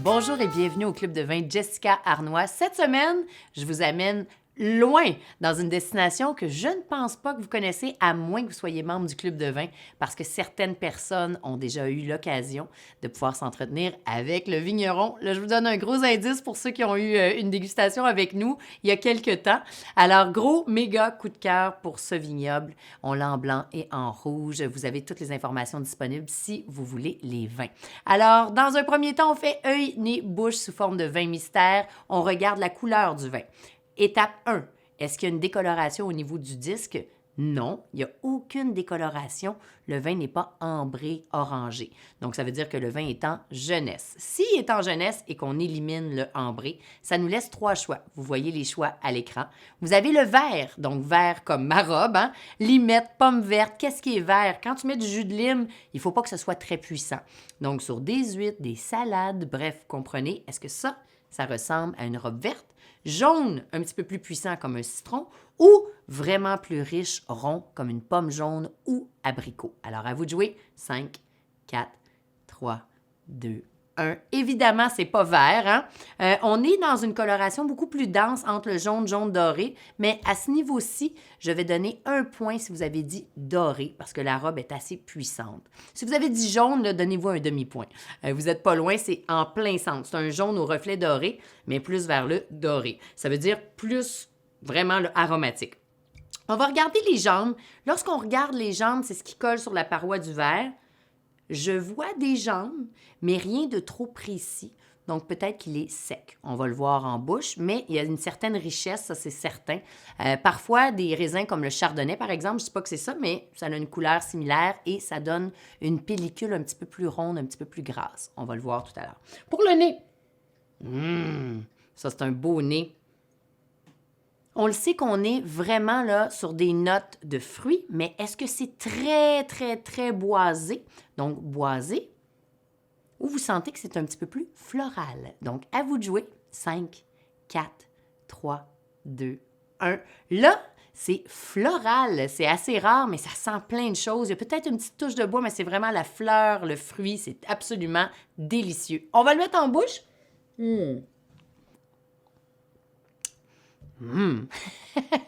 Bonjour et bienvenue au Club de vin Jessica Arnois. Cette semaine, je vous amène loin dans une destination que je ne pense pas que vous connaissez, à moins que vous soyez membre du Club de vin, parce que certaines personnes ont déjà eu l'occasion de pouvoir s'entretenir avec le vigneron. Là, je vous donne un gros indice pour ceux qui ont eu une dégustation avec nous il y a quelques temps. Alors, gros, méga coup de cœur pour ce vignoble. On l'a en blanc et en rouge. Vous avez toutes les informations disponibles si vous voulez les vins. Alors, dans un premier temps, on fait œil, nez, bouche sous forme de vin mystère. On regarde la couleur du vin. Étape 1. Est-ce qu'il y a une décoloration au niveau du disque? Non, il n'y a aucune décoloration. Le vin n'est pas ambré, orangé. Donc, ça veut dire que le vin est en jeunesse. S'il est en jeunesse et qu'on élimine le ambré, ça nous laisse 3 choix. Vous voyez les choix à l'écran. Vous avez le vert, donc vert comme ma robe, hein? Limette, pomme verte. Qu'est-ce qui est vert? Quand tu mets du jus de lime, il ne faut pas que ce soit très puissant. Donc, sur des huîtres, des salades, bref, comprenez, est-ce que ça ressemble à une robe verte? Jaune, un petit peu plus puissant comme un citron, ou vraiment plus riche, rond, comme une pomme jaune ou abricot. Alors, à vous de jouer. 5, 4, 3, 2, 1. Évidemment, c'est pas vert. Hein? On est dans une coloration beaucoup plus dense entre le jaune doré, mais à ce niveau-ci, je vais donner 1 point si vous avez dit doré, parce que la robe est assez puissante. Si vous avez dit jaune, là, donnez-vous un demi-point. Vous n'êtes pas loin, c'est en plein centre. C'est un jaune au reflet doré, mais plus vers le doré. Ça veut dire plus vraiment là, aromatique. On va regarder les jambes. Lorsqu'on regarde les jambes, c'est ce qui colle sur la paroi du verre. Je vois des jambes, mais rien de trop précis. Donc, peut-être qu'il est sec. On va le voir en bouche, mais il y a une certaine richesse, ça, c'est certain. Parfois, des raisins comme le chardonnay, par exemple, je ne dis pas que c'est ça, mais ça a une couleur similaire et ça donne une pellicule un petit peu plus ronde, un petit peu plus grasse. On va le voir tout à l'heure. Pour le nez, ça, c'est un beau nez. On le sait qu'on est vraiment là sur des notes de fruits, mais est-ce que c'est très boisé? Donc, boisé, ou vous sentez que c'est un petit peu plus floral? Donc, à vous de jouer. 5, 4, 3, 2, 1. Là, c'est floral. C'est assez rare, mais ça sent plein de choses. Il y a peut-être une petite touche de bois, mais c'est vraiment la fleur, le fruit. C'est absolument délicieux. On va le mettre en bouche.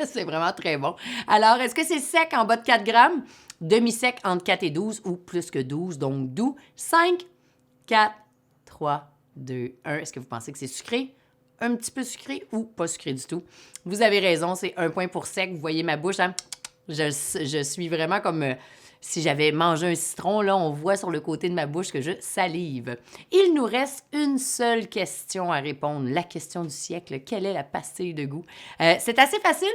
C'est vraiment très bon. Alors, est-ce que c'est sec en bas de 4 grammes? Demi-sec entre 4 et 12 ou plus que 12, donc doux. 5, 4, 3, 2, 1. Est-ce que vous pensez que c'est sucré? Un petit peu sucré ou pas sucré du tout? Vous avez raison, c'est 1 point pour sec. Vous voyez ma bouche, hein? Je suis vraiment comme si j'avais mangé un citron. Là, on voit sur le côté de ma bouche que je salive. Il nous reste une seule question à répondre. La question du siècle. Quelle est la pastille de goût? C'est assez facile.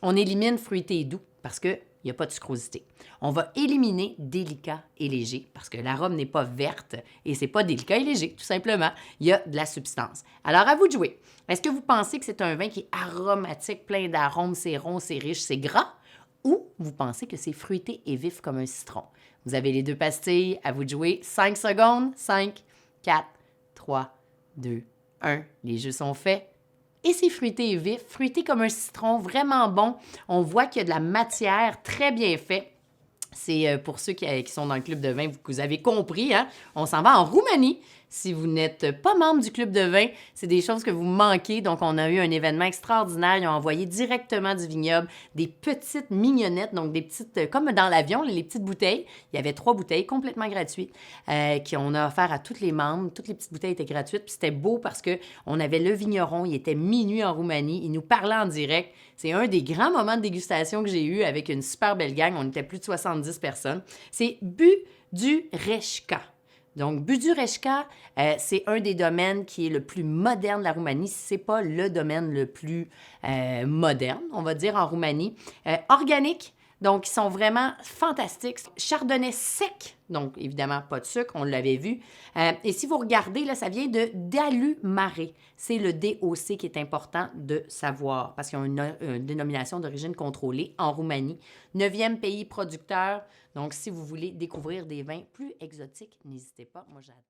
On élimine fruité et doux parce qu'il n'y a pas de sucrosité. On va éliminer délicat et léger parce que l'arôme n'est pas verte et c'est pas délicat et léger, tout simplement. Il y a de la substance. Alors, à vous de jouer. Est-ce que vous pensez que c'est un vin qui est aromatique, plein d'arômes, c'est rond, c'est riche, c'est gras? Ou vous pensez que c'est fruité et vif comme un citron? Vous avez les 2 pastilles, à vous de jouer. 5 secondes. 5, 4, 3, 2, 1. Les jeux sont faits. Et c'est fruité et vif, fruité comme un citron, vraiment bon. On voit qu'il y a de la matière, très bien fait. C'est pour ceux qui sont dans le club de vin, vous avez compris, hein? On s'en va en Roumanie. Si vous n'êtes pas membre du club de vin, c'est des choses que vous manquez. Donc, on a eu un événement extraordinaire. Ils ont envoyé directement du vignoble des petites mignonnettes, donc des petites, comme dans l'avion, les petites bouteilles. Il y avait 3 bouteilles complètement gratuites qu'on a offert à tous les membres. Toutes les petites bouteilles étaient gratuites. Puis c'était beau parce qu'on avait le vigneron. Il était minuit en Roumanie. Il nous parlait en direct. C'est un des grands moments de dégustation que j'ai eu avec une super belle gang. On était plus de 70 personnes. C'est Budureshka. Donc, Budureshka, c'est un des domaines qui est le plus moderne de la Roumanie. Ce n'est pas le domaine le plus moderne, on va dire, en Roumanie. Organique, donc ils sont vraiment fantastiques. Chardonnay sec, donc évidemment pas de sucre, on l'avait vu. Et si vous regardez, là, ça vient de Dalumaré. C'est le DOC qui est important de savoir parce qu'ils ont une dénomination d'origine contrôlée en Roumanie. 9e pays producteur. Donc, si vous voulez découvrir des vins plus exotiques, n'hésitez pas. Moi, j'adore.